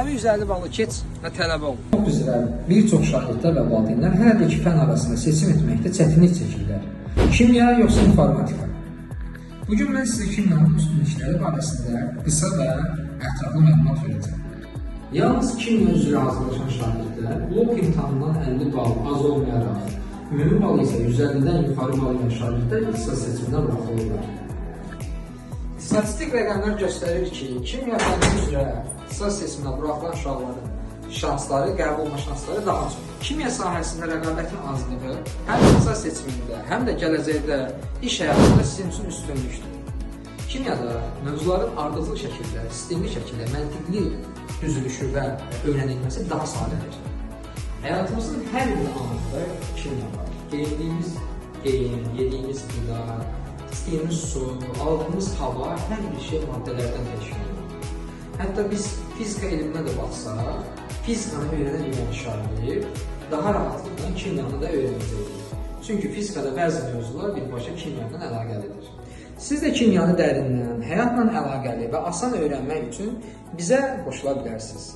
150 balı keç və tələbə ol. Çox üzrə bir çox şagirdlər və valideynlər hələ də iki fən arasında seçim etməkdə çətinlik çəkirlər. Kimya yoxsa informatika? Bugün mən sizə kimyanın üstünlükləri barəsində qısa və ətraflı məlumat verəcəm. Yalnız kimya üzrə hazırlaşan şagirdlər blok imtahanından 50 bal az olmayaraq, ümumi bal isə 150-dən yuxarı bal ilə şagirdlər ixtisas seçimindən buraxılırlar. Statistik rəqəmlər göstərir ki, kimya fənni üzrə ixtisas seçiminə buraxılan uşaqların şansları, qəbul olma şansları daha çox. Kimya sahəsində rəqabətin azlığı həm ixtisas seçimində, həm də gələcəkdə iş həyatında sizin üçün üstünlükdür. Kimyada mövzuların ardıcıl şəkildə, sistemli şəkildə, məntiqli düzülüşü və öyrənilməsi daha sadədir. Həyatımızın hər bir anında kimya var. Geyindiyimiz geyim, yediyimiz qida, İstəyimiz su, aldığımız hava, hər bir şey maddələrdən təşkil edilir. Hətta biz fizika elminə də baxsaq, fizikanı öyrənən bilən şagird daha rahatlıqla kimyanı da öyrənəcəkdir. Çünki fizikada bəzi mövzular birbaşa kimyanın əlaqəlidir. Siz də kimyanı dərindən, həyatla əlaqəli və asan öyrənmək üçün bizə qoşula bilərsiniz.